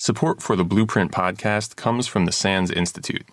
Support for the Blueprint podcast comes from the SANS Institute.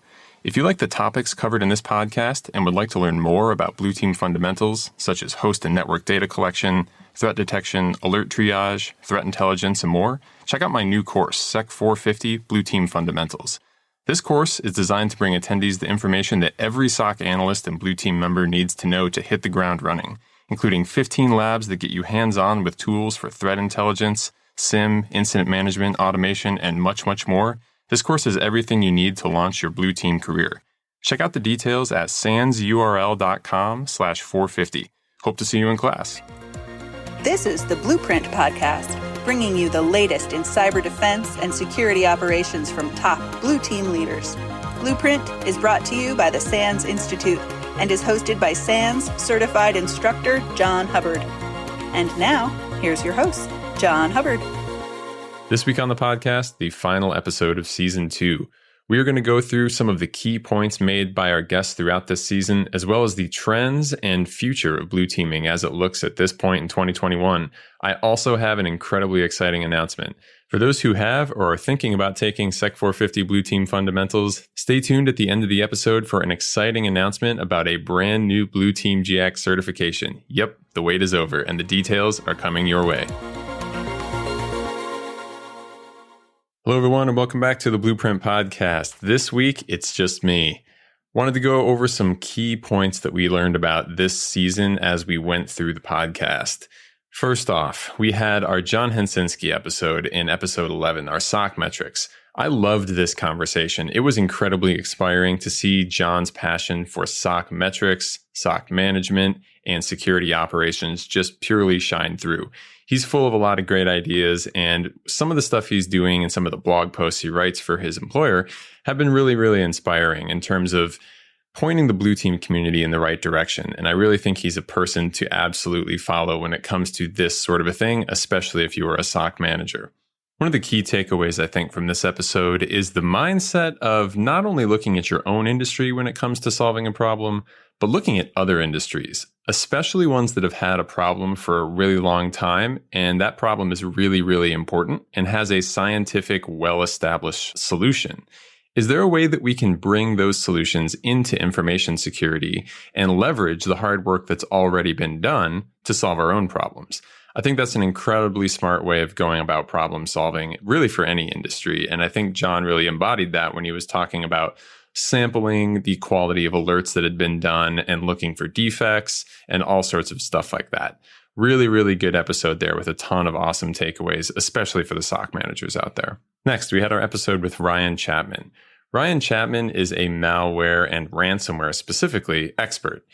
If you like the topics covered in this podcast and would like to learn more about Blue Team fundamentals, such as host and network data collection, threat detection, alert triage, threat intelligence, and more, check out my new course, SEC 450 Blue Team Fundamentals. This course is designed to bring attendees the information that every SOC analyst and Blue Team member needs to know to hit the ground running, including 15 labs that get you hands-on with tools for threat intelligence, SIM, incident management, automation, and much, much more. This course is everything you need to launch your Blue Team career. Check out the details at sansurl.com/450. Hope to see you in class. This is the Blueprint podcast, bringing you the latest in cyber defense and security operations from top Blue Team leaders. Blueprint is brought to you by the SANS Institute and is hosted by SANS certified instructor John Hubbard. And now, here's your host, John Hubbard. This week on the podcast, the final episode of Season 2. We are going to go through some of the key points made by our guests throughout this season, as well as the trends and future of blue teaming as it looks at this point in 2021. I also have an incredibly exciting announcement. For those who have or are thinking about taking SEC 450 Blue Team Fundamentals, stay tuned at the end of the episode for an exciting announcement about a brand new Blue Team GIAC certification. Yep, the wait is over and the details are coming your way. Hello, everyone, and welcome back to the Blueprint Podcast. This week, it's just me. Wanted to go over some key points that we learned about this season as we went through the podcast. First off, we had our John Hensinski episode in episode 11, our SOC metrics. I loved this conversation. It was incredibly inspiring to see John's passion for SOC metrics, SOC management, and security operations just purely shine through. He's full of a lot of great ideas, and some of the stuff he's doing and some of the blog posts he writes for his employer have been really, really inspiring in terms of pointing the Blue Team community in the right direction. And I really think he's a person to absolutely follow when it comes to this sort of a thing, especially if you are a SOC manager. One of the key takeaways, I think, from this episode is the mindset of not only looking at your own industry when it comes to solving a problem, but looking at other industries, especially ones that have had a problem for a really long time, and that problem is really, really important and has a scientific, well-established solution. Is there a way that we can bring those solutions into information security and leverage the hard work that's already been done to solve our own problems? I think that's an incredibly smart way of going about problem solving, really for any industry. And I think John really embodied that when he was talking about sampling the quality of alerts that had been done and looking for defects and all sorts of stuff like that. Really, really good episode there with a ton of awesome takeaways, especially for the SOC managers out there. Next, we had our episode with Ryan Chapman. Ryan Chapman is a malware and ransomware specifically expert.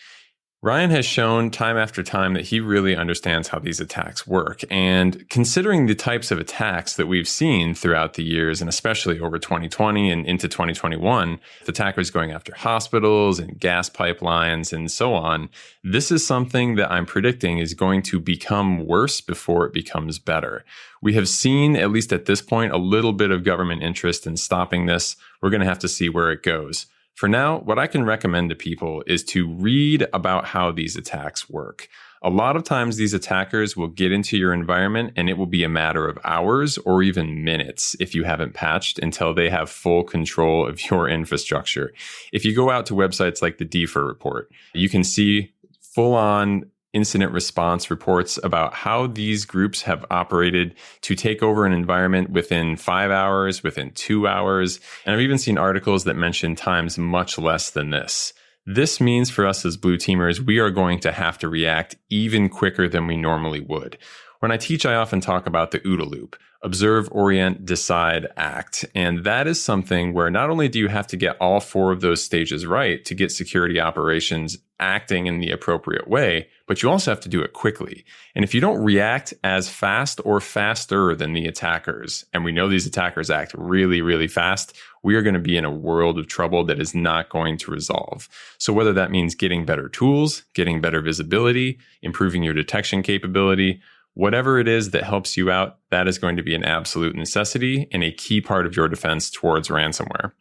Ryan has shown time after time that he really understands how these attacks work. And considering the types of attacks that we've seen throughout the years, and especially over 2020 and into 2021, attackers going after hospitals and gas pipelines and so on, this is something that I'm predicting is going to become worse before it becomes better. We have seen, at least at this point, a little bit of government interest in stopping this. We're going to have to see where it goes. For now, what I can recommend to people is to read about how these attacks work. A lot of times these attackers will get into your environment and it will be a matter of hours or even minutes if you haven't patched until they have full control of your infrastructure. If you go out to websites like the DFIR report, you can see full-on incident response reports about how these groups have operated to take over an environment within 5 hours, within 2 hours. And I've even seen articles that mention times much less than this. This means for us as blue teamers, we are going to have to react even quicker than we normally would. When I teach, I often talk about the OODA loop, observe, orient, decide, act. And that is something where not only do you have to get all 4 of those stages right to get security operations acting in the appropriate way, but you also have to do it quickly. And if you don't react as fast or faster than the attackers, and we know these attackers act really, really fast, we are going to be in a world of trouble that is not going to resolve. So whether that means getting better tools, getting better visibility, improving your detection capability, whatever it is that helps you out, that is going to be an absolute necessity and a key part of your defense towards ransomware.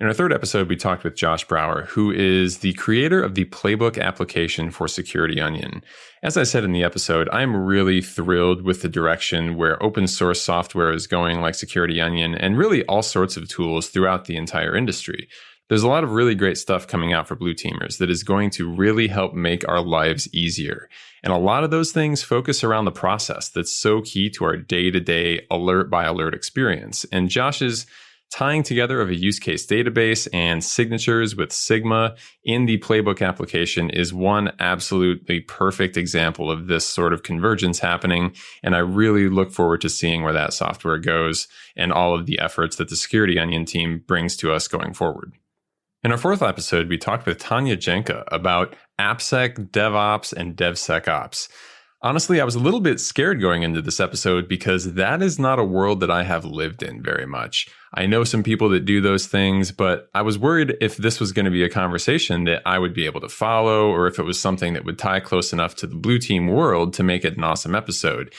In our third episode, we talked with Josh Brower, who is the creator of the Playbook application for Security Onion. As I said in the episode, I'm really thrilled with the direction where open source software is going, like Security Onion, and really all sorts of tools throughout the entire industry. There's a lot of really great stuff coming out for blue teamers that is going to really help make our lives easier. And a lot of those things focus around the process that's so key to our day-to-day alert by alert experience. And Josh's tying together of a use case database and signatures with Sigma in the Playbook application is one absolutely perfect example of this sort of convergence happening. And I really look forward to seeing where that software goes and all of the efforts that the Security Onion team brings to us going forward. In our fourth episode, we talked with Tanya Jenka about AppSec, DevOps, and DevSecOps. Honestly, I was a little bit scared going into this episode because that is not a world that I have lived in very much. I know some people that do those things, but I was worried if this was going to be a conversation that I would be able to follow, or if it was something that would tie close enough to the blue team world to make it an awesome episode.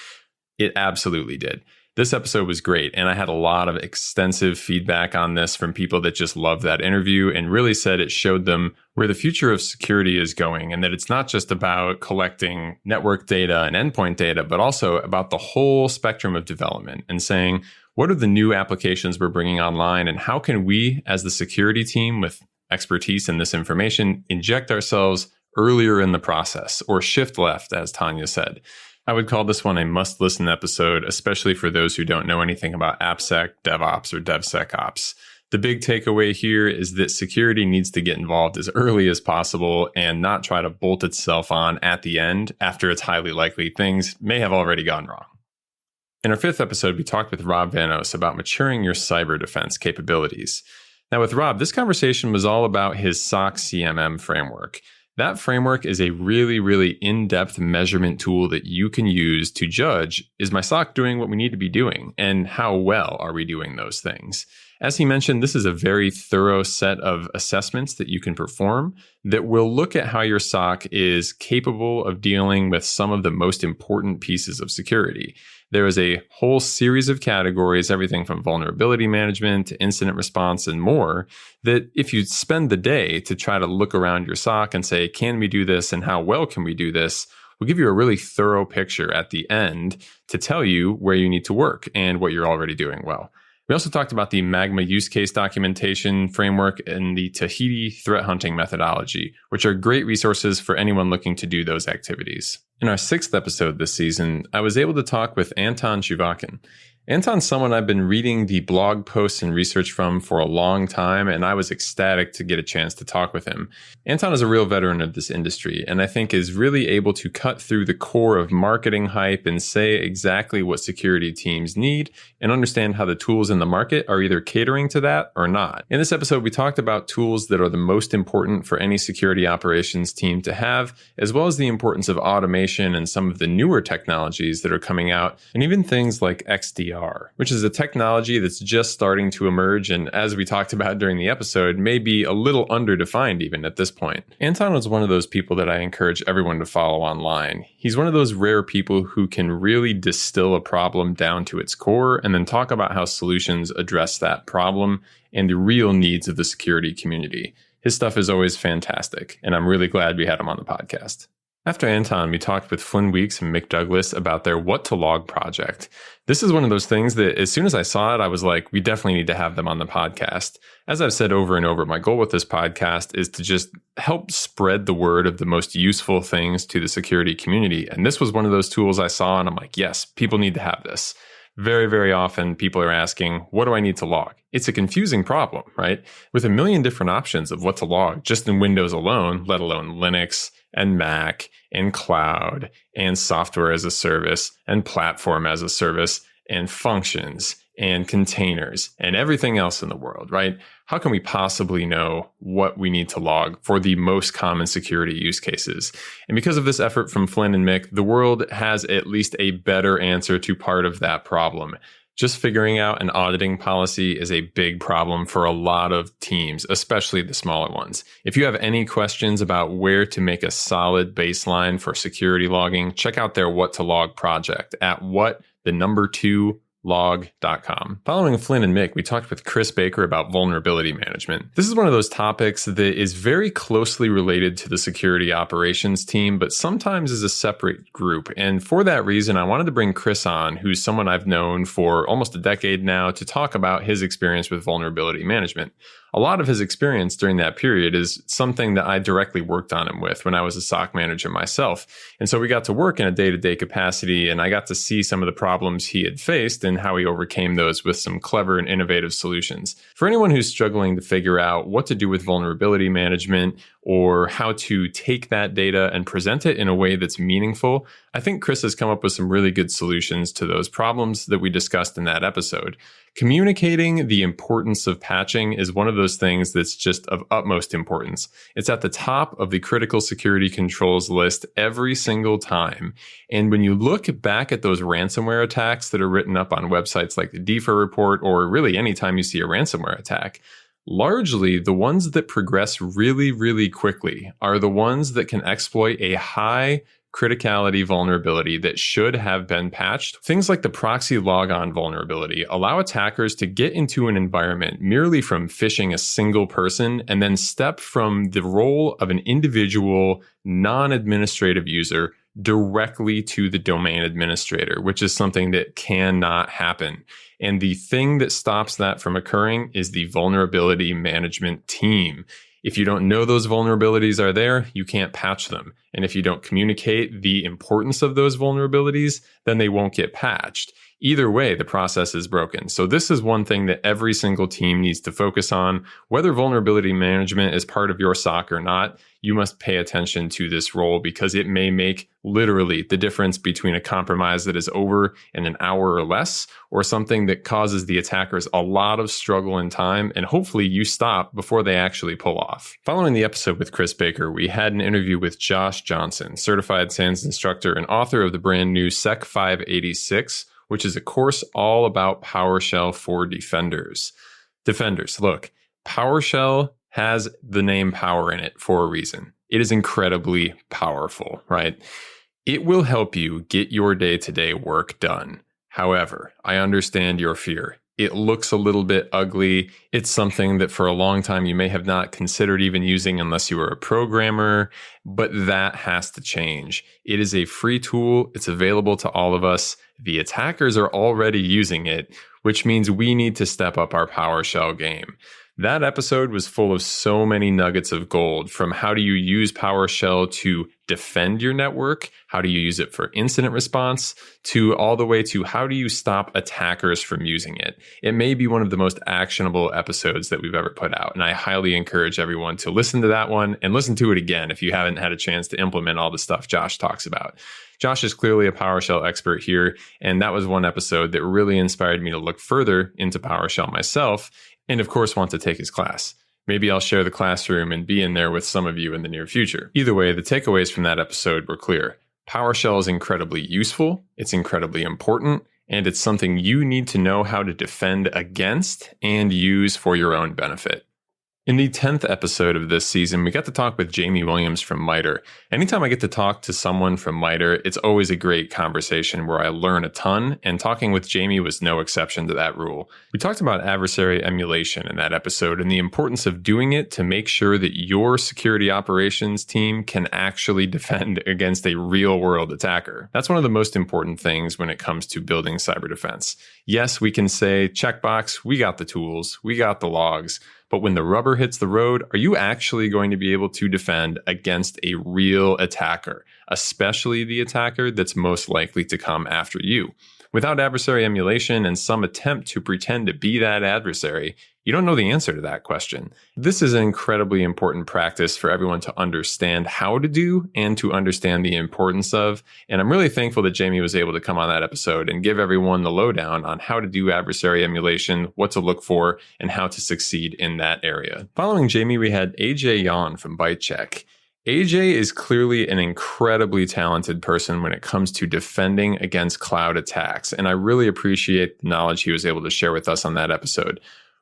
It absolutely did. This episode was great, and I had a lot of extensive feedback on this from people that just loved that interview and really said it showed them where the future of security is going, and that it's not just about collecting network data and endpoint data, but also about the whole spectrum of development and saying, what are the new applications we're bringing online, and how can we, as the security team with expertise in this information, inject ourselves earlier in the process, or shift left, as Tanya said. I would call this one a must-listen episode, especially for those who don't know anything about AppSec, DevOps, or DevSecOps. The big takeaway here is that security needs to get involved as early as possible and not try to bolt itself on at the end after it's highly likely things may have already gone wrong. In our fifth episode, we talked with Rob Vanos about maturing your cyber defense capabilities. Now with Rob, this conversation was all about his SOC CMM framework. That framework is a really, really in-depth measurement tool that you can use to judge, is my SOC doing what we need to be doing? And how well are we doing those things? As he mentioned, this is a very thorough set of assessments that you can perform that will look at how your SOC is capable of dealing with some of the most important pieces of security. There is a whole series of categories, everything from vulnerability management to incident response and more, that if you spend the day to try to look around your SOC and say, can we do this and how well can we do this, will give you a really thorough picture at the end to tell you where you need to work and what you're already doing well. We also talked about the Magma use case documentation framework and the Tahiti threat hunting methodology, which are great resources for anyone looking to do those activities. In our sixth episode this season, I was able to talk with Anton Shuvakin. Anton's someone I've been reading the blog posts and research from for a long time, and I was ecstatic to get a chance to talk with him. Anton is a real veteran of this industry, and I think is really able to cut through the core of marketing hype and say exactly what security teams need and understand how the tools in the market are either catering to that or not. In this episode, we talked about tools that are the most important for any security operations team to have, as well as the importance of automation and some of the newer technologies that are coming out, and even things like XDR, which is a technology that's just starting to emerge and, as we talked about during the episode, may be a little underdefined even at this point. Anton was one of those people that I encourage everyone to follow online. He's one of those rare people who can really distill a problem down to its core and then talk about how solutions address that problem and the real needs of the security community. His stuff is always fantastic, and I'm really glad we had him on the podcast. After Anton, we talked with Flynn Weeks and Mick Douglas about their What to Log project. This is one of those things that as soon as I saw it, I was like, we definitely need to have them on the podcast. As I've said over and over, my goal with this podcast is to just help spread the word of the most useful things to the security community. And this was one of those tools I saw, and I'm like, yes, people need to have this. Very, very often people are asking, what do I need to log? It's a confusing problem, right? With a million different options of what to log just in Windows alone, let alone Linux and Mac and cloud and software as a service and platform as a service and functions and containers and everything else in the world, right? How can we possibly know what we need to log for the most common security use cases? And because of this effort from Flynn and Mick, the world has at least a better answer to part of that problem. Just figuring out an auditing policy is a big problem for a lot of teams, especially the smaller ones. If you have any questions about where to make a solid baseline for security logging, check out their What to Log project at what2log.com. log.com. Following Flynn and Mick, we talked with Chris Baker about vulnerability management. This is one of those topics that is very closely related to the security operations team, but sometimes is a separate group. And for that reason, I wanted to bring Chris on, who's someone I've known for almost a decade now, to talk about his experience with vulnerability management. A lot of his experience during that period is something that I directly worked on him with when I was a SOC manager myself. And so we got to work in a day-to-day capacity, and I got to see some of the problems he had faced and how he overcame those with some clever and innovative solutions. For anyone who's struggling to figure out what to do with vulnerability management or how to take that data and present it in a way that's meaningful, I think Chris has come up with some really good solutions to those problems that we discussed in that episode. Communicating the importance of patching is one of those things that's just of utmost importance. It's at the top of the critical security controls list every single time. And when you look back at those ransomware attacks that are written up on websites like the DFIR report, or really anytime you see a ransomware attack, largely the ones that progress really, really quickly are the ones that can exploit a high criticality vulnerability that should have been patched. Things like the proxy logon vulnerability allow attackers to get into an environment merely from phishing a single person and then step from the role of an individual non-administrative user directly to the domain administrator, which is something that cannot happen. And the thing that stops that from occurring is the vulnerability management team. If you don't know those vulnerabilities are there, you can't patch them. And if you don't communicate the importance of those vulnerabilities, then they won't get patched. Either way, the process is broken. So this is one thing that every single team needs to focus on. Whether vulnerability management is part of your SOC or not, you must pay attention to this role because it may make literally the difference between a compromise that is over in an hour or less, or something that causes the attackers a lot of struggle and time, and hopefully you stop before they actually pull off. Following the episode with Chris Baker, we had an interview with Josh Johnson, certified SANS instructor and author of the brand new SEC 586, which is a course all about PowerShell for defenders. Defenders, look, PowerShell has the name power in it for a reason. It is incredibly powerful, right? It will help you get your day-to-day work done. However, I understand your fear. It looks a little bit ugly. It's something that for a long time you may have not considered even using unless you were a programmer, but that has to change. It is a free tool. It's available to all of us. The attackers are already using it, which means we need to step up our PowerShell game. That episode was full of so many nuggets of gold, from how do you use PowerShell to defend your network, how do you use it for incident response, to all the way to how do you stop attackers from using it. It may be one of the most actionable episodes that we've ever put out, and I highly encourage everyone to listen to that one and listen to it again if you haven't had a chance to implement all the stuff Josh talks about. Josh is clearly a PowerShell expert here, and that was one episode that really inspired me to look further into PowerShell myself, and of course want to take his class. Maybe I'll share the classroom and be in there with some of you in the near future. Either way, the takeaways from that episode were clear. PowerShell is incredibly useful, it's incredibly important, and it's something you need to know how to defend against and use for your own benefit. In the 10th episode of this season, we got to talk with Jamie Williams from MITRE. Anytime I get to talk to someone from MITRE, it's always a great conversation where I learn a ton, and talking with Jamie was no exception to that rule. We talked about adversary emulation in that episode and the importance of doing it to make sure that your security operations team can actually defend against a real-world attacker. That's one of the most important things when it comes to building cyber defense. Yes, we can say, checkbox, we got the tools, we got the logs, but when the rubber hits the road, are you actually going to be able to defend against a real attacker, especially the attacker that's most likely to come after you? Without adversary emulation and some attempt to pretend to be that adversary, you don't know the answer to that question. This is an incredibly important practice for everyone to understand how to do and to understand the importance of. And I'm really thankful that Jamie was able to come on that episode and give everyone the lowdown on how to do adversary emulation, what to look for, and how to succeed in that area. Following Jamie, we had AJ Yon from BiteCheck. AJ is clearly an incredibly talented person when it comes to defending against cloud attacks, and I really appreciate the knowledge he was able to share with us on that episode.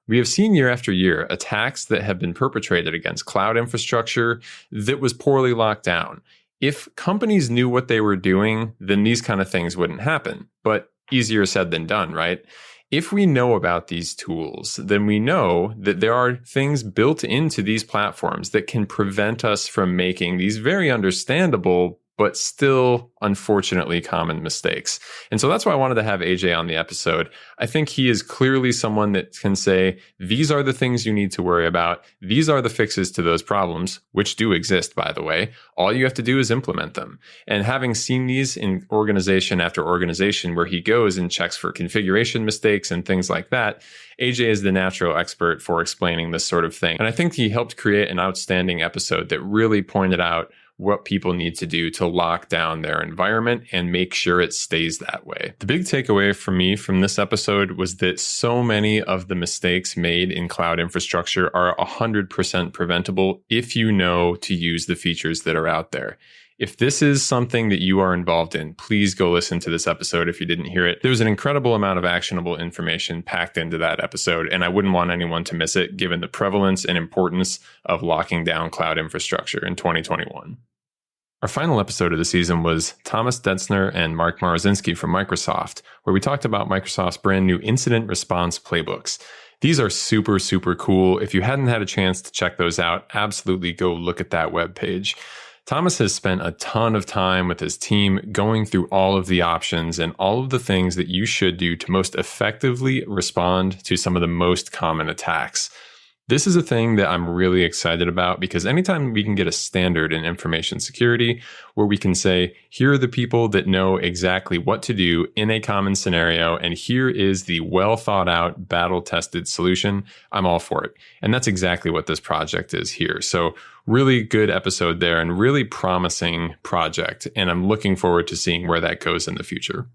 We have seen year after year attacks that have been perpetrated against cloud infrastructure that was poorly locked down. If companies knew what they were doing, then these kind of things wouldn't happen. But easier said than done, right? If we know about these tools, then we know that there are things built into these platforms that can prevent us from making these very understandable but still, unfortunately, common mistakes. And so that's why I wanted to have AJ on the episode. I think he is clearly someone that can say, these are the things you need to worry about. These are the fixes to those problems, which do exist, by the way. All you have to do is implement them. And having seen these in organization after organization where he goes and checks for configuration mistakes and things like that, AJ is the natural expert for explaining this sort of thing. And I think he helped create an outstanding episode that really pointed out what people need to do to lock down their environment and make sure it stays that way. The big takeaway for me from this episode was that so many of the mistakes made in cloud infrastructure are 100% preventable if you know to use the features that are out there. If this is something that you are involved in, please go listen to this episode if you didn't hear it. There was an incredible amount of actionable information packed into that episode, and I wouldn't want anyone to miss it given the prevalence and importance of locking down cloud infrastructure in 2021. Our final episode of the season was Thomas Detzner and Mark Marazinski from Microsoft, where we talked about Microsoft's brand new incident response playbooks. These are super, super cool. If you hadn't had a chance to check those out, absolutely go look at that webpage. Thomas has spent a ton of time with his team going through all of the options and all of the things that you should do to most effectively respond to some of the most common attacks. This is a thing that I'm really excited about because anytime we can get a standard in information security where we can say, here are the people that know exactly what to do in a common scenario, and here is the well thought out, battle tested solution, I'm all for it. And that's exactly what this project is here. So really good episode there and really promising project. And I'm looking forward to seeing where that goes in the future.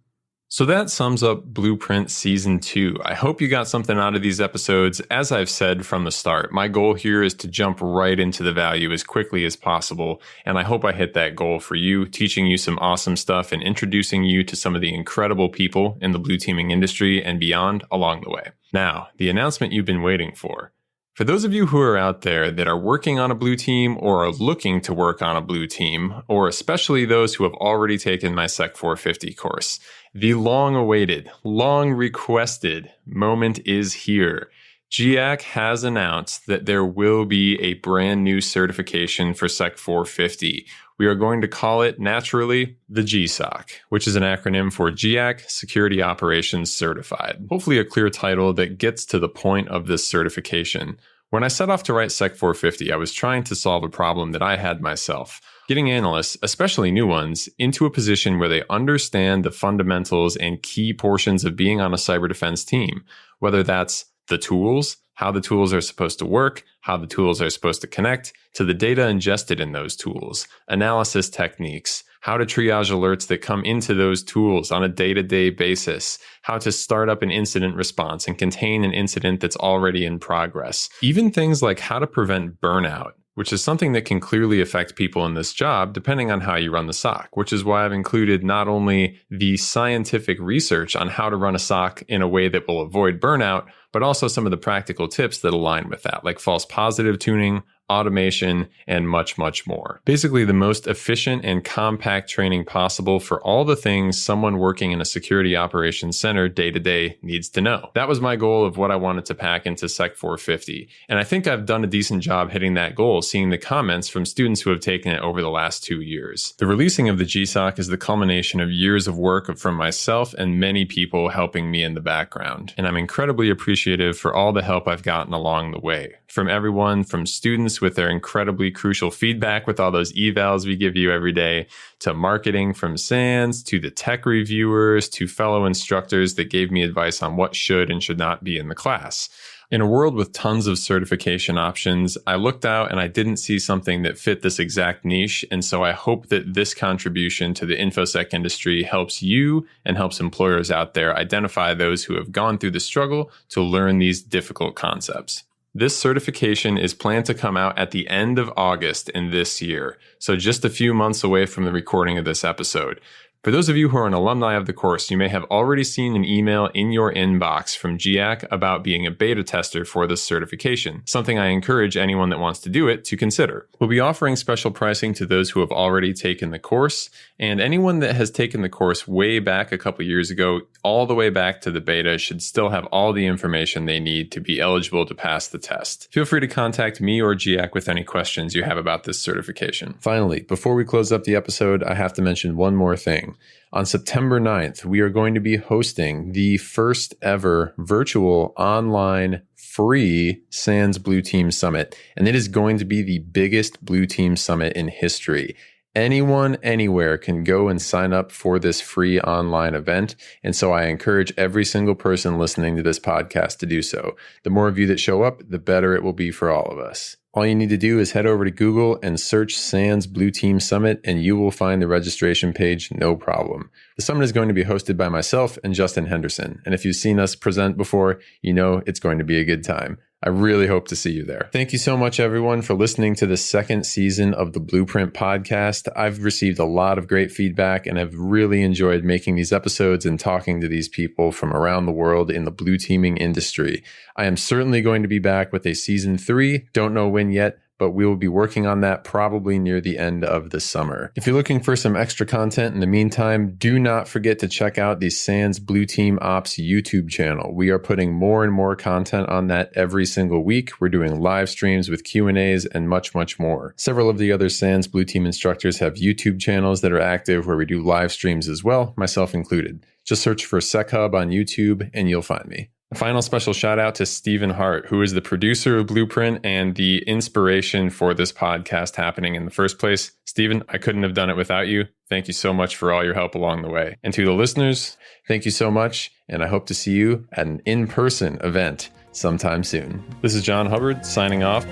So that sums up Blueprint Season 2. I hope you got something out of these episodes. As I've said from the start, my goal here is to jump right into the value as quickly as possible, and I hope I hit that goal for you, teaching you some awesome stuff and introducing you to some of the incredible people in the blue teaming industry and beyond along the way. Now, the announcement you've been waiting for. For those of you who are out there that are working on a blue team or are looking to work on a blue team, or especially those who have already taken my SEC 450 course, the long-awaited, long-requested moment is here. GIAC has announced that there will be a brand new certification for SEC 450. We are going to call it, naturally, the GSOC, which is an acronym for GIAC Security Operations Certified. Hopefully a clear title that gets to the point of this certification. When I set off to write SEC 450, I was trying to solve a problem that I had myself. Getting analysts, especially new ones, into a position where they understand the fundamentals and key portions of being on a cyber defense team, whether that's the tools, how the tools are supposed to work, how the tools are supposed to connect, to the data ingested in those tools, analysis techniques, how to triage alerts that come into those tools on a day-to-day basis, how to start up an incident response and contain an incident that's already in progress. Even things like how to prevent burnout, which is something that can clearly affect people in this job depending on how you run the SOC, which is why I've included not only the scientific research on how to run a SOC in a way that will avoid burnout, but also some of the practical tips that align with that, like false positive tuning, automation, and much, much more. Basically, the most efficient and compact training possible for all the things someone working in a security operations center day to day needs to know. That was my goal of what I wanted to pack into SEC 450. And I think I've done a decent job hitting that goal, seeing the comments from students who have taken it over the last 2 years. The releasing of the GSOC is the culmination of years of work from myself and many people helping me in the background. And I'm incredibly appreciative for all the help I've gotten along the way. From everyone from students with their incredibly crucial feedback with all those evals we give you every day, to marketing from SANS, to the tech reviewers, to fellow instructors that gave me advice on what should and should not be in the class. In a world with tons of certification options, I looked out and I didn't see something that fit this exact niche. And so I hope that this contribution to the InfoSec industry helps you and helps employers out there identify those who have gone through the struggle to learn these difficult concepts. This certification is planned to come out at the end of August in this year, so just a few months away from the recording of this episode. For those of you who are an alumni of the course, you may have already seen an email in your inbox from GIAC about being a beta tester for this certification, something I encourage anyone that wants to do it to consider. We'll be offering special pricing to those who have already taken the course, and anyone that has taken the course way back a couple years ago all the way back to the beta should still have all the information they need to be eligible to pass the test. Feel free to contact me or GIAC with any questions you have about this certification. Finally, before we close up the episode, I have to mention one more thing. On September 9th, we are going to be hosting the first ever virtual online free SANS Blue Team Summit, and it is going to be the biggest Blue Team Summit in history. Anyone, anywhere can go and sign up for this free online event. And so I encourage every single person listening to this podcast to do so. The more of you that show up, the better it will be for all of us. All you need to do is head over to Google and search SANS Blue Team Summit, and you will find the registration page, no problem. The summit is going to be hosted by myself and Justin Henderson. And if you've seen us present before, you know it's going to be a good time. I really hope to see you there. Thank you so much, everyone, for listening to the second season of the Blueprint podcast. I've received a lot of great feedback and have really enjoyed making these episodes and talking to these people from around the world in the blue teaming industry. I am certainly going to be back with a season 3. Don't know when yet, but we will be working on that probably near the end of the summer. If you're looking for some extra content in the meantime, do not forget to check out the SANS Blue Team Ops YouTube channel. We are putting more and more content on that every single week. We're doing live streams with Q&As and much, much more. Several of the other SANS Blue Team instructors have YouTube channels that are active where we do live streams as well, myself included. Just search for SecHub on YouTube and you'll find me. A final special shout out to Stephen Hart, who is the producer of Blueprint and the inspiration for this podcast happening in the first place. Stephen, I couldn't have done it without you. Thank you so much for all your help along the way. And to the listeners, thank you so much. And I hope to see you at an in-person event sometime soon. This is John Hubbard signing off.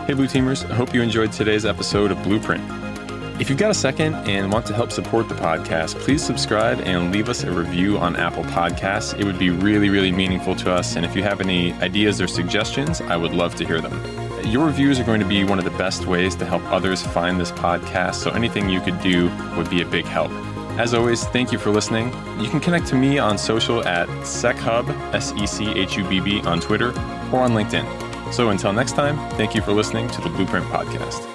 Hey Blue Teamers, I hope you enjoyed today's episode of Blueprint. If you've got a second and want to help support the podcast, please subscribe and leave us a review on Apple Podcasts. It would be really, really meaningful to us. And if you have any ideas or suggestions, I would love to hear them. Your reviews are going to be one of the best ways to help others find this podcast. So anything you could do would be a big help. As always, thank you for listening. You can connect to me on social at SecHub, SecHubb on Twitter or on LinkedIn. So until next time, thank you for listening to the Blueprint Podcast.